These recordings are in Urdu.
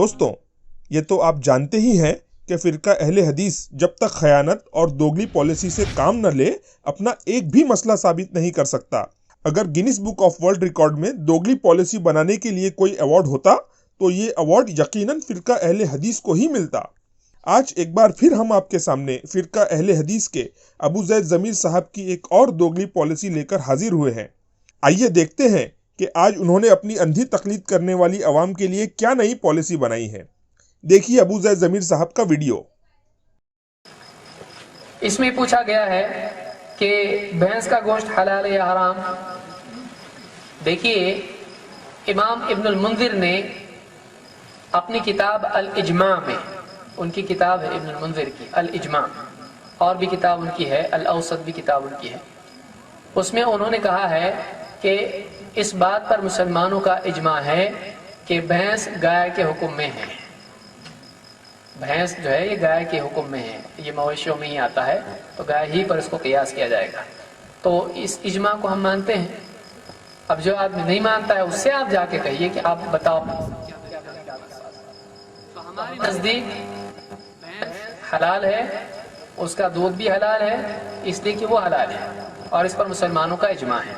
دوستوں، یہ تو آپ جانتے ہی ہیں کہ فرقہ اہل حدیث جب تک خیانت اور دوگلی پالیسی سے کام نہ لے اپنا ایک بھی مسئلہ ثابت نہیں کر سکتا۔ اگر grains book of world record میں دوگلی پالیسی بنانے کے لیے کوئی ایوارڈ ہوتا تو یہ ایوارڈ یقیناً فرقہ اہل حدیث کو ہی ملتا۔ آج ایک بار پھر ہم آپ کے سامنے فرقہ اہل حدیث کے ابو زید ضمیر صاحب کی ایک اور دوگلی پالیسی لے کر حاضر ہوئے ہیں۔ آئیے دیکھتے ہیں کہ آج انہوں نے اپنی اندھی تقلید کرنے والی عوام کے لیے کیا نئی پالیسی بنائی ہے۔ دیکھیے ابو زید ضمیر صاحب کا ویڈیو۔ اس میں پوچھا گیا ہے کہ بھینس کا گوشت حلال ہے یا حرام۔ دیکھیے، امام ابن المنذر نے اپنی کتاب الاجماع میں، ان کی کتاب ہے ابن المنذر کی الاجماع، اور بھی کتاب ان کی ہے، الاوسط بھی کتاب ان کی ہے، اس میں انہوں نے کہا ہے کہ اس بات پر مسلمانوں کا اجماع ہے کہ بھینس گائے کے حکم میں ہے۔ بھینس جو ہے یہ گائے کے حکم میں ہے، یہ مویشیوں میں ہی آتا ہے، تو گائے ہی پر اس کو قیاس کیا جائے گا۔ تو اس اجماع کو ہم مانتے ہیں۔ اب جو آدمی نہیں مانتا ہے اس سے آپ جا کے کہیے کہ آپ بتاؤ۔ تو ہمارے نزدیک بھینس حلال ہے، اس کا دودھ بھی حلال ہے، اس لیے کہ وہ حلال ہے، اور اس پر مسلمانوں کا اجماع ہے۔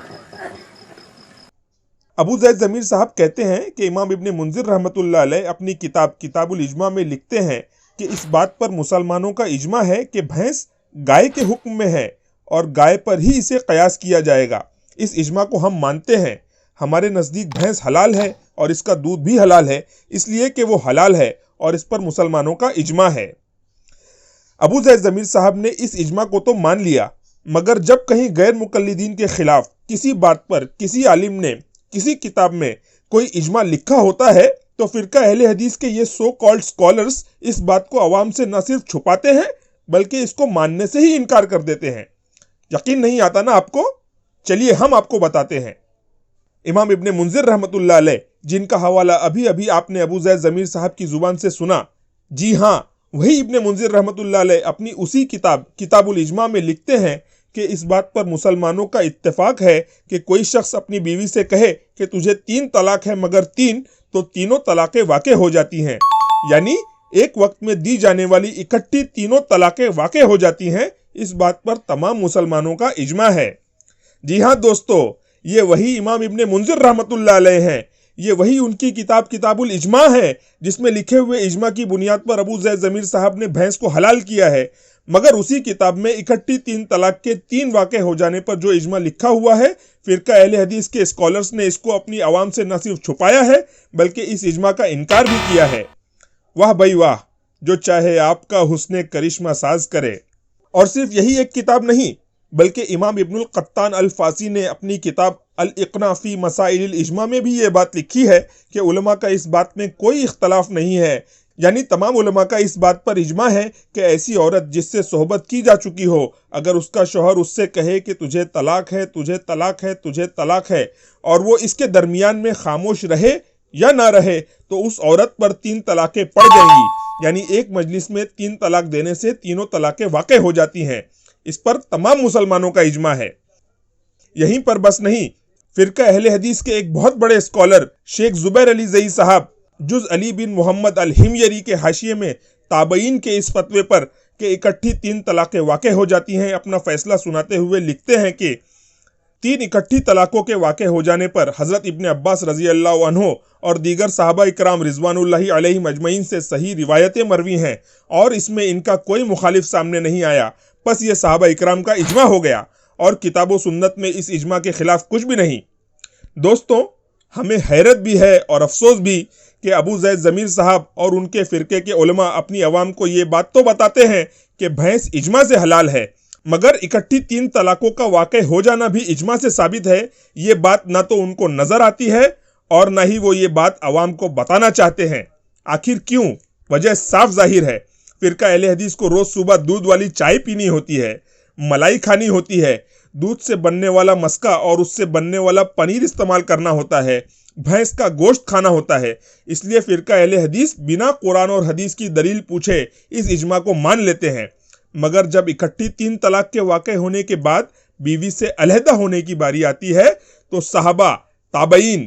ابو زید ضمیر صاحب کہتے ہیں کہ امام ابن منذر رحمۃ اللہ علیہ اپنی کتاب الاجماع میں لکھتے ہیں کہ اس بات پر مسلمانوں کا اجماع ہے کہ بھینس گائے کے حکم میں ہے اور گائے پر ہی اسے قیاس کیا جائے گا۔ اس اجماع کو ہم مانتے ہیں۔ ہمارے نزدیک بھینس حلال ہے اور اس کا دودھ بھی حلال ہے، اس لیے کہ وہ حلال ہے اور اس پر مسلمانوں کا اجماع ہے۔ ابو زید ضمیر صاحب نے اس اجماع کو تو مان لیا، مگر جب کہیں غیر مقلدین کے خلاف کسی بات پر کسی عالم نے کسی کتاب میں کوئی اجماع لکھا ہوتا ہے تو فرقہ اہل حدیث کے یہ سو کالڈ سکالرز اس بات کو عوام سے نہ صرف چھپاتے ہیں بلکہ اس کو ماننے سے ہی انکار کر دیتے ہیں۔ یقین نہیں آتا نا آپ کو؟ چلیے ہم آپ کو بتاتے ہیں۔ امام ابن منذر رحمۃ اللہ علیہ، جن کا حوالہ ابھی آپ نے ابو زید ضمیر صاحب کی زبان سے سنا، جی ہاں، وہی ابن منذر رحمۃ اللہ علیہ اپنی اسی کتاب الاجماع میں لکھتے ہیں کہ اس بات پر مسلمانوں کا اتفاق ہے کہ کوئی شخص اپنی بیوی سے کہے کہ تجھے 3 طلاق ہے مگر 3، تو تینوں طلاقیں واقع ہو جاتی ہیں، یعنی ایک وقت میں دی جانے والی اکٹھی تینوں طلاقیں واقع ہو جاتی ہیں۔ اس بات پر تمام مسلمانوں کا اجماع ہے۔ جی ہاں دوستو، یہ وہی امام ابن منذر رحمۃ اللہ علیہ ہیں، یہ وہی ان کی کتاب الاجماع ہے جس میں لکھے ہوئے اجماع کی بنیاد پر ابو زید ضمیر صاحب نے بھینس کو حلال کیا ہے، مگر اسی کتاب میں اکٹھی 3 طلاق کے 3 واقع ہو جانے پر جو اجماع لکھا ہوا ہے، فرقہ اہل حدیث کے اسکالرز نے اس کو اپنی عوام سے نہ صرف چھپایا ہے بلکہ اس اجماع کا انکار بھی کیا ہے۔ واہ بھائی واہ، جو چاہے آپ کا حسن کرشمہ ساز کرے۔ اور صرف یہی ایک کتاب نہیں بلکہ امام ابن القطان الفاسی نے اپنی کتاب الاقناع فی مسائل الاجماع میں بھی یہ بات لکھی ہے کہ علماء کا اس بات میں کوئی اختلاف نہیں ہے، یعنی تمام علماء کا اس بات پر اجماع ہے کہ ایسی عورت جس سے صحبت کی جا چکی ہو، اگر اس کا شوہر اس سے کہے کہ تجھے طلاق ہے، تجھے طلاق ہے، تجھے طلاق ہے، اور وہ اس کے درمیان میں خاموش رہے یا نہ رہے، تو اس عورت پر 3 طلاقیں پڑ جائیں گی، یعنی ایک مجلس میں 3 طلاق دینے سے تینوں طلاقیں واقع ہو جاتی ہیں۔ اس پر تمام مسلمانوں کا اجماع ہے۔ یہیں پر بس نہیں، فرقہ اہل حدیث کے ایک بہت بڑے اسکالر شیخ زبیر علی زئی صاحب جز علی بن محمد الحمیری کے حاشیے میں تابعین کے اس فتوے پر کہ اکٹھی 3 طلاقیں واقع ہو جاتی ہیں اپنا فیصلہ سناتے ہوئے لکھتے ہیں کہ 3 اکٹھی طلاقوں کے واقع ہو جانے پر حضرت ابن عباس رضی اللہ عنہ اور دیگر صحابہ اکرام رضوان اللہ علیہم اجمعین سے صحیح روایتیں مروی ہیں اور اس میں ان کا کوئی مخالف سامنے نہیں آیا، پس یہ صحابہ اکرام کا اجماع ہو گیا اور کتاب و سنت میں اس اجماع کے خلاف کچھ بھی نہیں۔ دوستوں، ہمیں حیرت بھی ہے اور افسوس بھی کہ ابو زید ضمیر صاحب اور ان کے فرقے کے علماء اپنی عوام کو یہ بات تو بتاتے ہیں کہ بھینس اجماع سے حلال ہے، مگر اکٹھی 3 طلاقوں کا واقع ہو جانا بھی اجماع سے ثابت ہے۔ یہ بات نہ تو ان کو نظر آتی ہے اور نہ ہی وہ یہ بات عوام کو بتانا چاہتے ہیں۔ آخر کیوں؟ وجہ صاف ظاہر ہے۔ فرقہ اہل حدیث کو روز صبح دودھ والی چائے پینی ہوتی ہے، ملائی کھانی ہوتی ہے، دودھ سے بننے والا مسکا اور اس سے بننے والا پنیر استعمال کرنا ہوتا ہے، بھینس کا گوشت کھانا ہوتا ہے۔ اس لیے فرقہ اہل حدیث بنا قرآن اور حدیث کی دلیل پوچھے اس اجماع کو مان لیتے ہیں، مگر جب اکٹھی 3 طلاق کے واقع ہونے کے بعد بیوی سے علیحدہ ہونے کی باری آتی ہے تو صحابہ، تابعین،